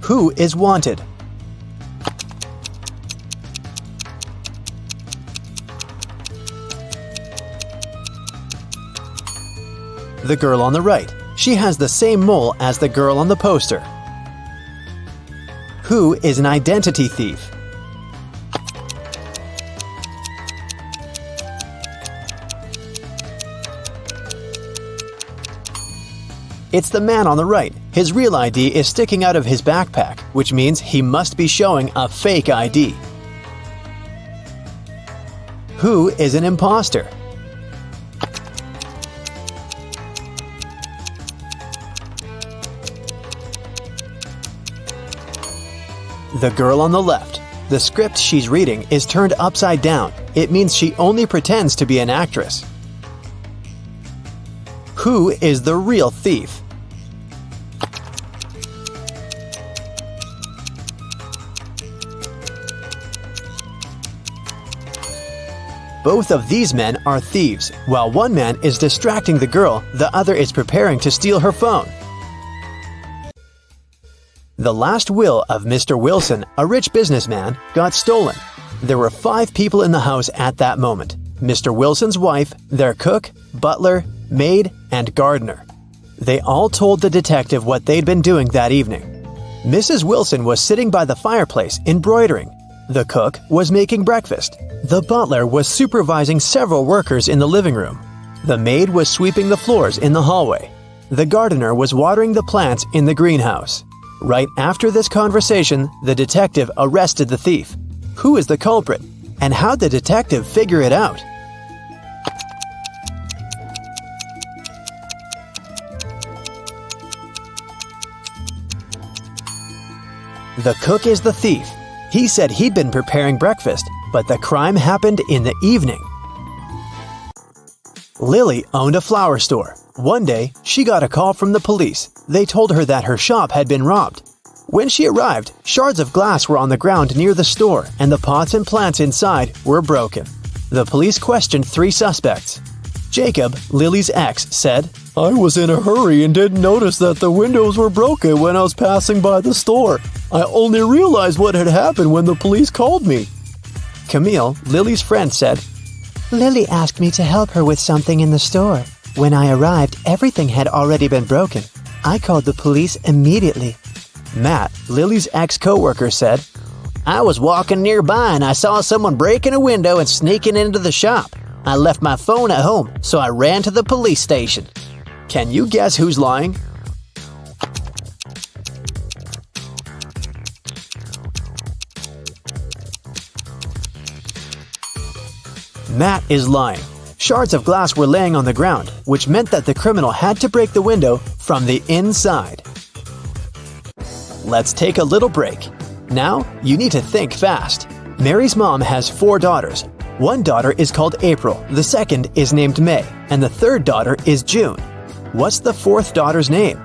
Who is wanted? The girl on the right. She has the same mole as the girl on the poster. Who is an identity thief? It's the man on the right. His real ID is sticking out of his backpack, which means he must be showing a fake ID. Who is an imposter? The girl on the left. The script she's reading is turned upside down. It means she only pretends to be an actress. Who is the real thief? Both of these men are thieves. While one man is distracting the girl, the other is preparing to steal her phone. The last will of Mr. Wilson, a rich businessman, got stolen. There were 5 people in the house at that moment: Mr. Wilson's wife, their cook, butler, maid, and gardener. They all told the detective what they'd been doing that evening. Mrs. Wilson was sitting by the fireplace embroidering. The cook was making breakfast. The butler was supervising several workers in the living room. The maid was sweeping the floors in the hallway. The gardener was watering the plants in the greenhouse. Right after this conversation, the detective arrested the thief. Who is the culprit? And how'd the detective figure it out? The cook is the thief. He said he'd been preparing breakfast, but the crime happened in the evening. Lily owned a flower store. One day, she got a call from the police. They told her that her shop had been robbed. When she arrived, shards of glass were on the ground near the store, and the pots and plants inside were broken. The police questioned 3 suspects. Jacob, Lily's ex, said, "I was in a hurry and didn't notice that the windows were broken when I was passing by the store. I only realized what had happened when the police called me." Camille, Lily's friend, said, "Lily asked me to help her with something in the store. When I arrived, everything had already been broken. I called the police immediately." Matt, Lily's ex-coworker, said, "I was walking nearby and I saw someone breaking a window and sneaking into the shop. I left my phone at home, so I ran to the police station." Can you guess who's lying? Matt is lying. Shards of glass were laying on the ground, which meant that the criminal had to break the window from the inside. Let's take a little break. Now, you need to think fast. Mary's mom has 4 daughters. One daughter is called April, the second is named May, and the third daughter is June. What's the 4th daughter's name?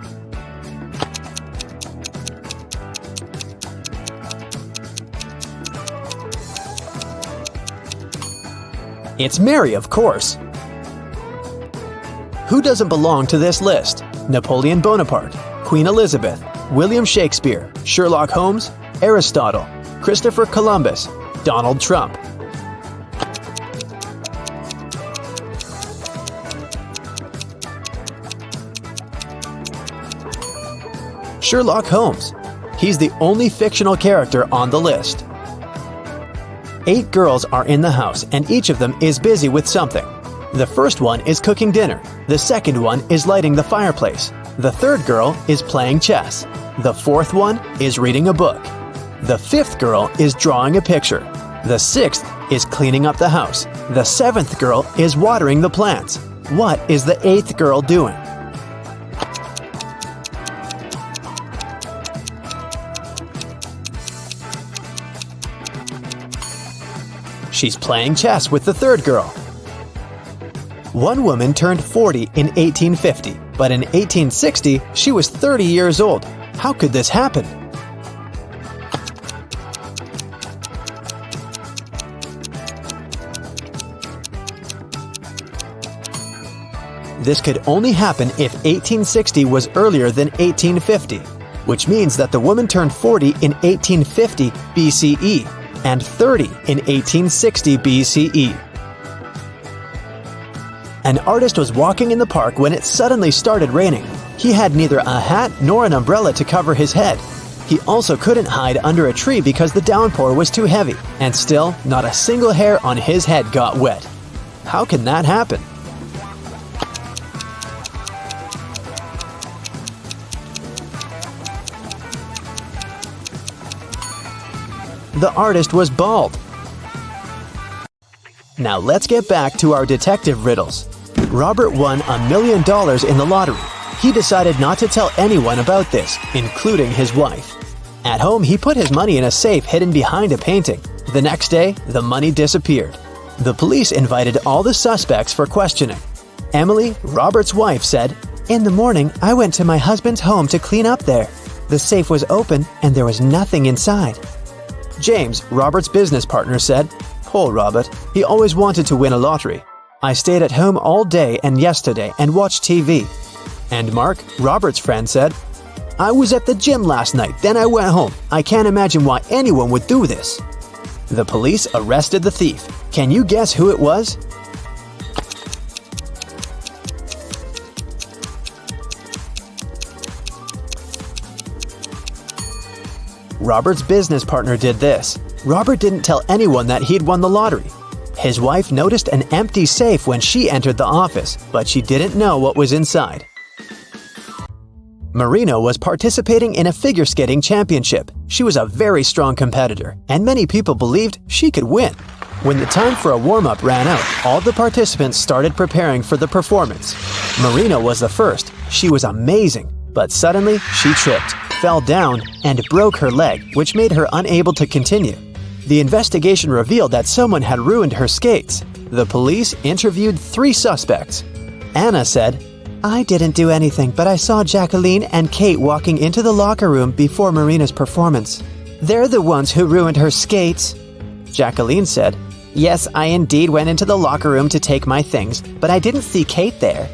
It's Mary, of course. Who doesn't belong to this list? Napoleon Bonaparte, Queen Elizabeth, William Shakespeare, Sherlock Holmes, Aristotle, Christopher Columbus, Donald Trump. Sherlock Holmes. He's the only fictional character on the list. 8 girls are in the house and each of them is busy with something. The first one is cooking dinner. The second one is lighting the fireplace. The third girl is playing chess. The 4th one is reading a book. The 5th girl is drawing a picture. The 6th is cleaning up the house. The 7th girl is watering the plants. What is the 8th girl doing? She's playing chess with the 3rd girl. One woman turned 40 in 1850, but in 1860 she was 30 years old. How could this happen? This could only happen if 1860 was earlier than 1850. which means that the woman turned 40 in 1850 BCE and 30 in 1860 BCE. An artist was walking in the park when it suddenly started raining. He had neither a hat nor an umbrella to cover his head. He also couldn't hide under a tree because the downpour was too heavy, and still, not a single hair on his head got wet. How can that happen? The artist was bald. Now let's get back to our detective riddles. Robert won $1 million in the lottery. He decided not to tell anyone about this, including his wife. At home, he put his money in a safe hidden behind a painting. The next day, the money disappeared. The police invited all the suspects for questioning. Emily, Robert's wife, said, "In the morning, I went to my husband's home to clean up there. The safe was open and there was nothing inside." James, Robert's business partner, said, "Poor Robert, he always wanted to win a lottery. I stayed at home all day and yesterday and watched TV." And Mark, Robert's friend, said, "I was at the gym last night, then I went home. I can't imagine why anyone would do this." The police arrested the thief. Can you guess who it was? Robert's business partner did this. Robert didn't tell anyone that he'd won the lottery. His wife noticed an empty safe when she entered the office, but she didn't know what was inside. Marina was participating in a figure skating championship. She was a very strong competitor, and many people believed she could win. When the time for a warm-up ran out, all the participants started preparing for the performance. Marina was the first. She was amazing, but suddenly she tripped, fell down, and broke her leg, which made her unable to continue. The investigation revealed that someone had ruined her skates. The police interviewed 3 suspects. Anna said, "I didn't do anything, but I saw Jacqueline and Kate walking into the locker room before Marina's performance. They're the ones who ruined her skates." Jacqueline said, "Yes, I indeed went into the locker room to take my things, but I didn't see Kate there."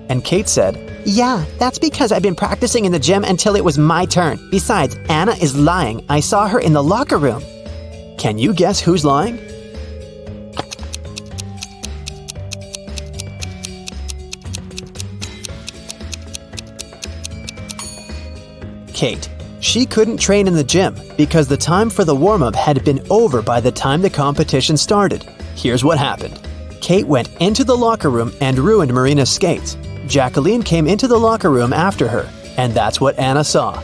And Kate said, "Yeah, that's because I've been practicing in the gym until it was my turn. Besides, Anna is lying. I saw her in the locker room." Can you guess who's lying? Kate. She couldn't train in the gym because the time for the warm-up had been over by the time the competition started. Here's what happened. Kate went into the locker room and ruined Marina's skates. Jacqueline came into the locker room after her, and that's what Anna saw.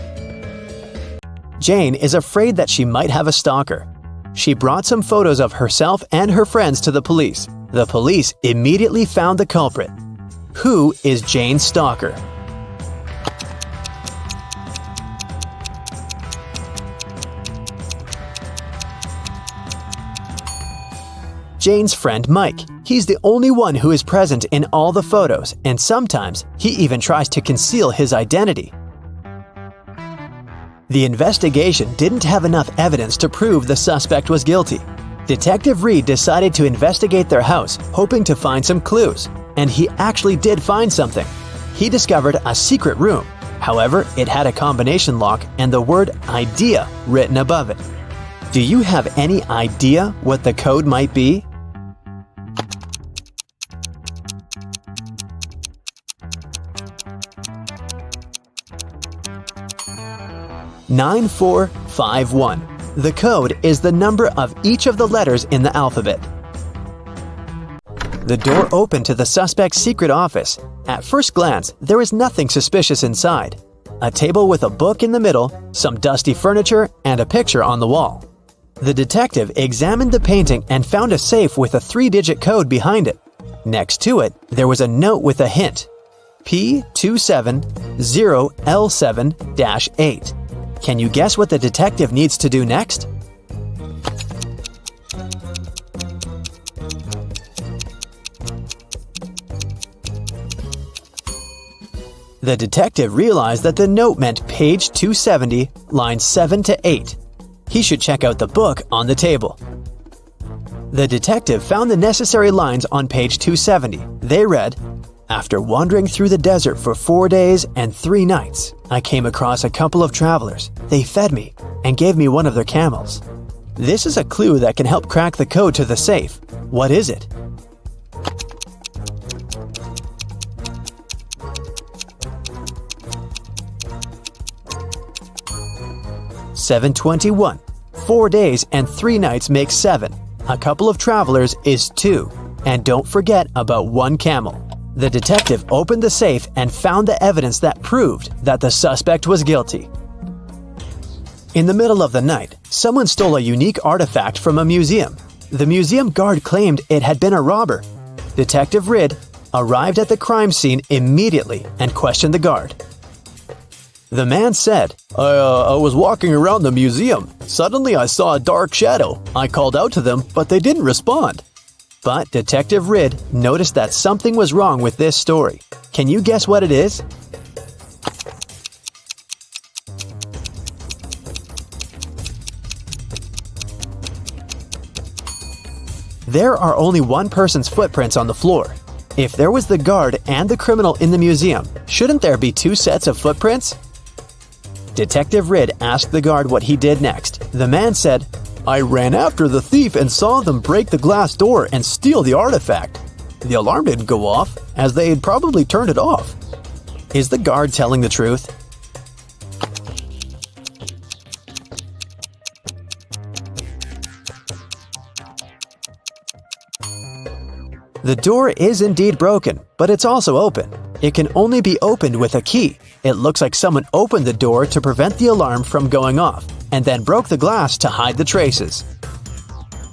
Jane is afraid that she might have a stalker. She brought some photos of herself and her friends to the police. The police immediately found the culprit. Who is Jane's stalker? Jane's friend Mike. He's the only one who is present in all the photos, and sometimes he even tries to conceal his identity. The investigation didn't have enough evidence to prove the suspect was guilty. Detective Reed decided to investigate their house, hoping to find some clues, and he actually did find something. He discovered a secret room. However, it had a combination lock and the word "idea" written above it. Do you have any idea what the code might be? "9451. The code is the number of each of the letters in the alphabet." The door opened to the suspect's secret office. At first glance, there is nothing suspicious inside. A table with a book in the middle, some dusty furniture, and a picture on the wall. The detective examined the painting and found a safe with a 3-digit code behind it. Next to it, there was a note with a hint. P270L7-8. Can you guess what the detective needs to do next? The detective realized that the note meant page 270, lines 7 to 8. He should check out the book on the table. The detective found the necessary lines on page 270. They read, After wandering through the desert for 4 days and 3 nights, I came across a couple of travelers. They fed me and gave me one of their camels. This is a clue that can help crack the code to the safe. What is it? $7.21. 4 days and 3 nights make 7. A couple of travelers is 2. And don't forget about 1 camel. The detective opened the safe and found the evidence that proved that the suspect was guilty. In the middle of the night, someone stole a unique artifact from a museum. The museum guard claimed it had been a robber. Detective Ridd arrived at the crime scene immediately and questioned the guard. The man said, I was walking around the museum. Suddenly I saw a dark shadow. I called out to them, but they didn't respond. But Detective Ridd noticed that something was wrong with this story. Can you guess what it is? There are only one person's footprints on the floor. If there was the guard and the criminal in the museum, shouldn't there be 2 sets of footprints? Detective Ridd asked the guard what he did next. The man said, I ran after the thief and saw them break the glass door and steal the artifact. The alarm didn't go off, as they had probably turned it off. Is the guard telling the truth? The door is indeed broken, but it's also open. It can only be opened with a key. It looks like someone opened the door to prevent the alarm from going off, and then broke the glass to hide the traces.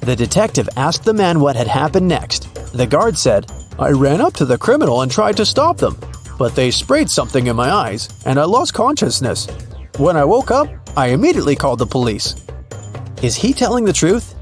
The detective asked the man what had happened next. The guard said, I ran up to the criminal and tried to stop them, but they sprayed something in my eyes, and I lost consciousness. When I woke up, I immediately called the police. Is he telling the truth?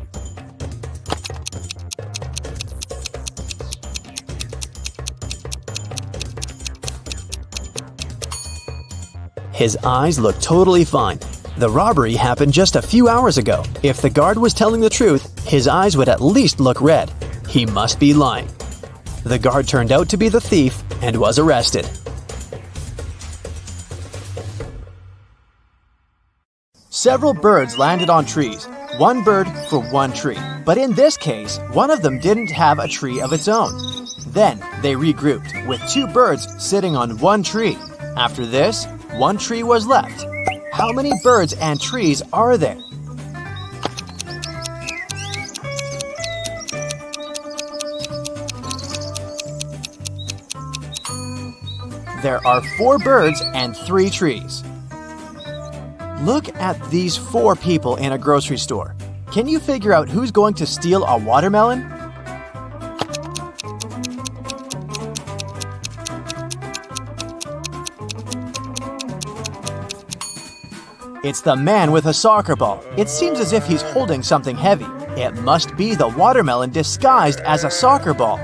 His eyes look totally fine. The robbery happened just a few hours ago. If the guard was telling the truth, his eyes would at least look red. He must be lying. The guard turned out to be the thief and was arrested. Several birds landed on trees. 1 bird for 1 tree. But in this case, one of them didn't have a tree of its own. Then they regrouped, with 2 birds sitting on 1 tree. After this, 1 tree was left. How many birds and trees are there? There are 4 birds and 3 trees. Look at these 4 people in a grocery store. Can you figure out who's going to steal a watermelon? It's the man with a soccer ball. It seems as if he's holding something heavy. It must be the watermelon disguised as a soccer ball.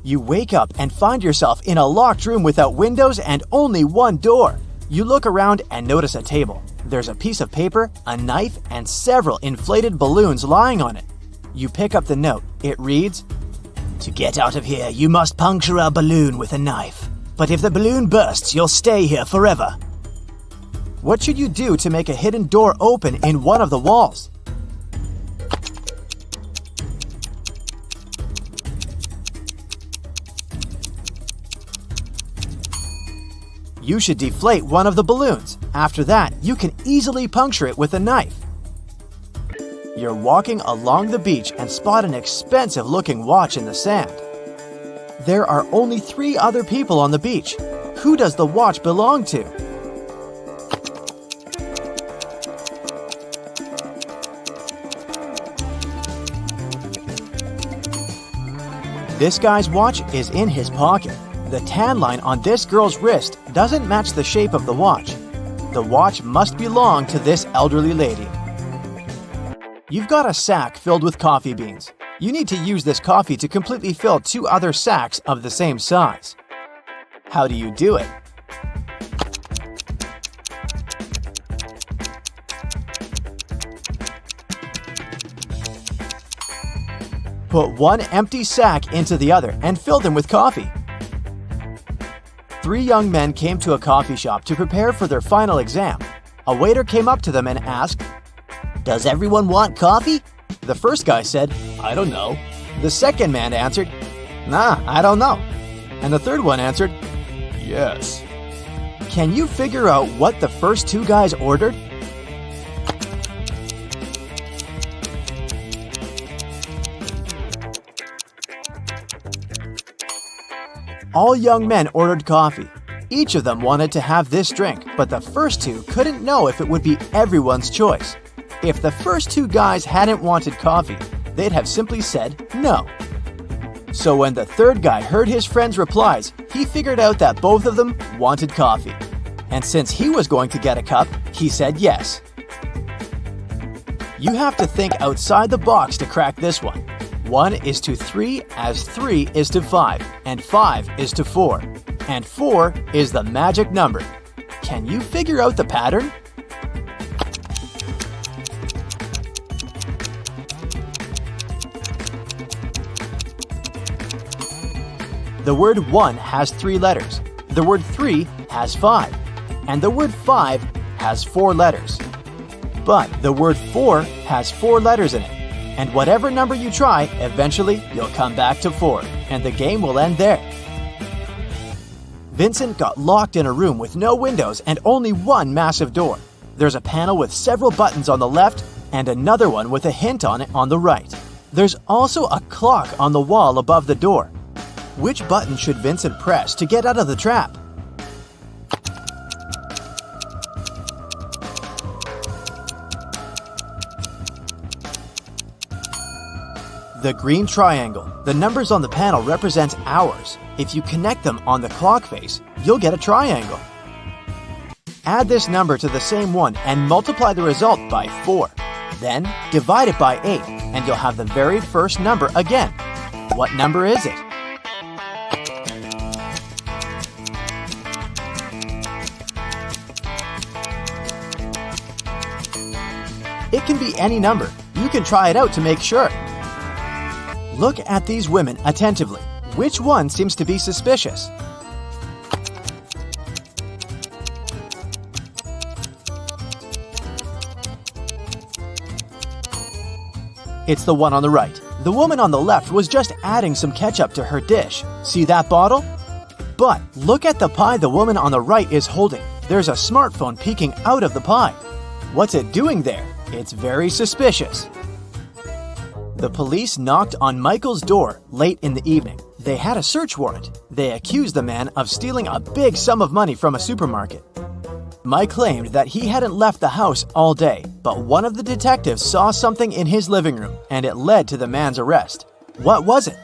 You wake up and find yourself in a locked room without windows and only 1 door. You look around and notice a table. There's a piece of paper, a knife, and several inflated balloons lying on it. You pick up the note. It reads, To get out of here, you must puncture a balloon with a knife. But if the balloon bursts, you'll stay here forever. What should you do to make a hidden door open in one of the walls? You should deflate one of the balloons. After that, you can easily puncture it with a knife. You're walking along the beach and spot an expensive-looking watch in the sand. There are only 3 other people on the beach. Who does the watch belong to? This guy's watch is in his pocket. The tan line on this girl's wrist doesn't match the shape of the watch. The watch must belong to this elderly lady. You've got a sack filled with coffee beans. You need to use this coffee to completely fill 2 other sacks of the same size. How do you do it? Put one empty sack into the other and fill them with coffee. 3 young men came to a coffee shop to prepare for their final exam. A waiter came up to them and asked, "Does everyone want coffee?" The first guy said, "I don't know." The second man answered, "Nah, I don't know." And the third one answered, "Yes." Can you figure out what the first 2 guys ordered? All young men ordered coffee. Each of them wanted to have this drink, but the first 2 couldn't know if it would be everyone's choice. If the first 2 guys hadn't wanted coffee, they'd have simply said no. So when the third guy heard his friend's replies, he figured out that both of them wanted coffee. And since he was going to get a cup, he said yes. You have to think outside the box to crack this one. 1 is to 3 as 3 is to 5, and 5 is to 4. And 4 is the magic number. Can you figure out the pattern? The word 1 has 3 letters. The word 3 has 5. And the word 5 has 4 letters. But the word 4 has 4 letters in it. And whatever number you try, eventually you'll come back to 4, and the game will end there. Vincent got locked in a room with no windows and only one massive door. There's a panel with several buttons on the left and another one with a hint on it on the right. There's also a clock on the wall above the door. Which button should Vincent press to get out of the trap? The green triangle. The numbers on the panel represent hours. If you connect them on the clock face, you'll get a triangle. Add this number to the same one and multiply the result by 4. Then divide it by 8 and you'll have the very first number again. What number is it? It can be any number. You can try it out to make sure. Look at these women attentively. Which one seems to be suspicious? It's the one on the right. The woman on the left was just adding some ketchup to her dish. See that bottle? But look at the pie the woman on the right is holding. There's a smartphone peeking out of the pie. What's it doing there? It's very suspicious. The police knocked on Michael's door late in the evening. They had a search warrant. They accused the man of stealing a big sum of money from a supermarket. Mike claimed that he hadn't left the house all day, but one of the detectives saw something in his living room, and it led to the man's arrest. What was it?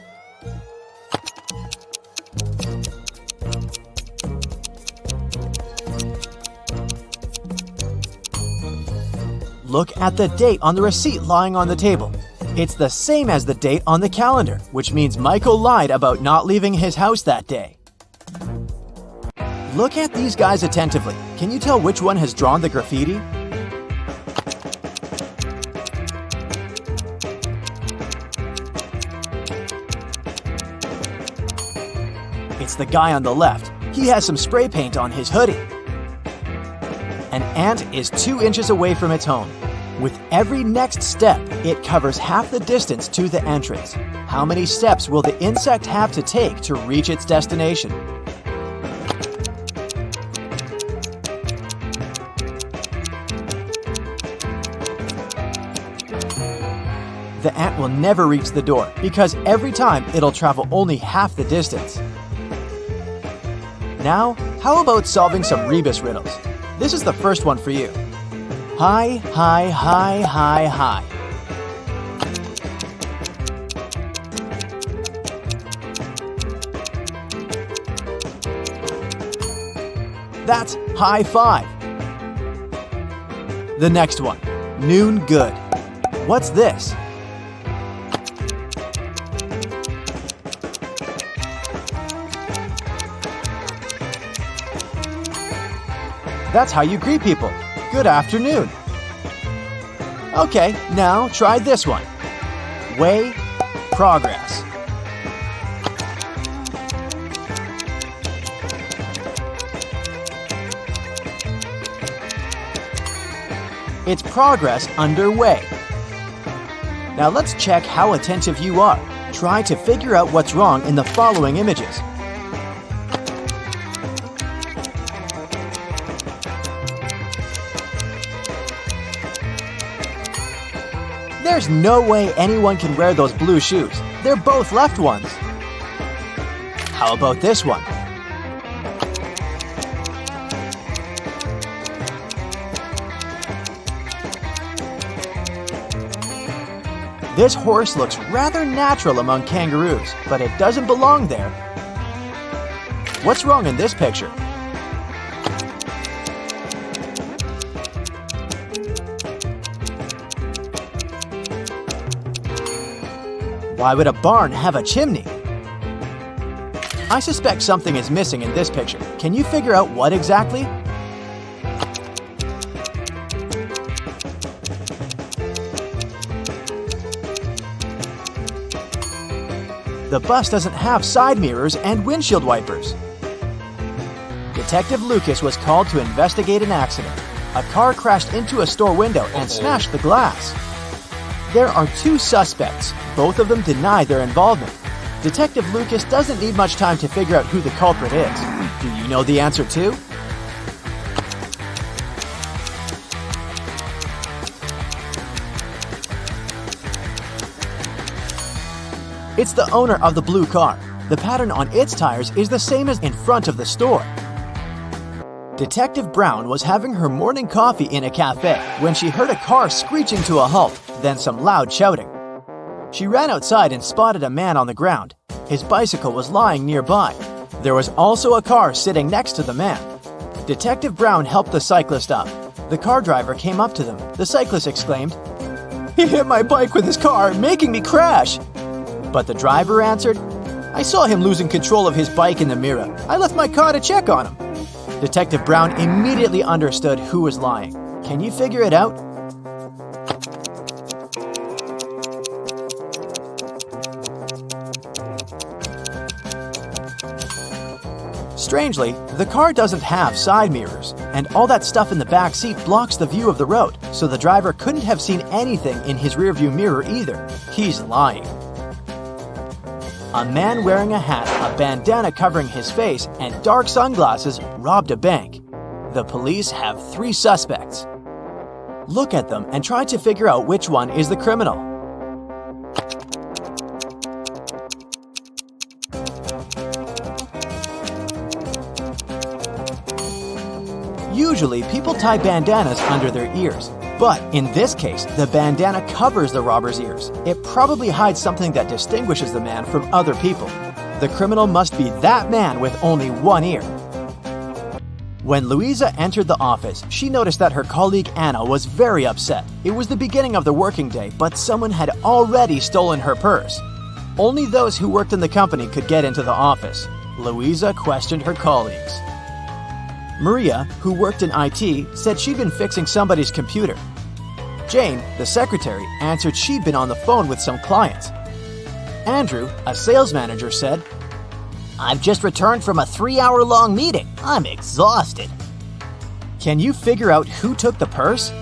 Look at the date on the receipt lying on the table. It's the same as the date on the calendar, which means Michael lied about not leaving his house that day. Look at these guys attentively. Can you tell which one has drawn the graffiti? It's the guy on the left. He has some spray paint on his hoodie. An ant is 2 inches away from its home. With every next step, it covers half the distance to the entrance. How many steps will the insect have to take to reach its destination? The ant will never reach the door because every time it'll travel only half the distance. Now, how about solving some rebus riddles? This is the first one for you. Hi, hi, hi, hi, hi. That's high five. The next one, noon good. What's this? That's how you greet people. Good afternoon. Okay, now try this one. Way progress. It's progress underway. Now let's check how attentive you are. Try to figure out what's wrong in the following images. There's no way anyone can wear those blue shoes. They're both left ones. How about this one? This horse looks rather natural among kangaroos, but it doesn't belong there. What's wrong in this picture? Why would a barn have a chimney? I suspect something is missing in this picture. Can you figure out what exactly? The bus doesn't have side mirrors and windshield wipers. Detective Lucas was called to investigate an accident. A car crashed into a store window and smashed the glass. There are two suspects. Both of them deny their involvement. Detective Lucas doesn't need much time to figure out who the culprit is. Do you know the answer too? It's the owner of the blue car. The pattern on its tires is the same as in front of the store. Detective Brown was having her morning coffee in a cafe when she heard a car screeching to a halt, then some loud shouting. She ran outside and spotted a man on the ground. His bicycle was lying nearby. There was also a car sitting next to the man. Detective Brown helped the cyclist up. The car driver came up to them. The cyclist exclaimed, "He hit my bike with his car, making me crash." But the driver answered, "I saw him losing control of his bike in the mirror. I left my car to check on him." Detective Brown immediately understood who was lying. Can you figure it out? Strangely, the car doesn't have side mirrors, and all that stuff in the back seat blocks the view of the road, so the driver couldn't have seen anything in his rearview mirror either. He's lying. A man wearing a hat, a bandana covering his face, and dark sunglasses robbed a bank. The police have 3 suspects. Look at them and try to figure out which one is the criminal. Usually, people tie bandanas under their ears. But in this case, the bandana covers the robber's ears. It probably hides something that distinguishes the man from other people. The criminal must be that man with only one ear. When Louisa entered the office, she noticed that her colleague Anna was very upset. It was the beginning of the working day, but someone had already stolen her purse. Only those who worked in the company could get into the office. Louisa questioned her colleagues. Maria, who worked in IT, said she'd been fixing somebody's computer. Jane, the secretary, answered she'd been on the phone with some clients. Andrew, a sales manager, said, "I've just returned from a 3-hour-long meeting. I'm exhausted." Can you figure out who took the purse?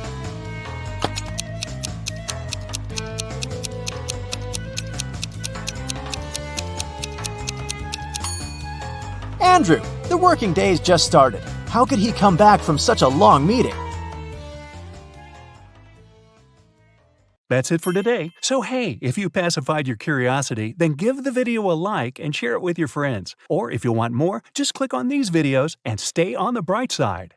Andrew, the working day's just started. How could he come back from such a long meeting? That's it for today. So hey, if you pacified your curiosity, then give the video a like and share it with your friends. Or if you want more, just click on these videos and stay on the bright side.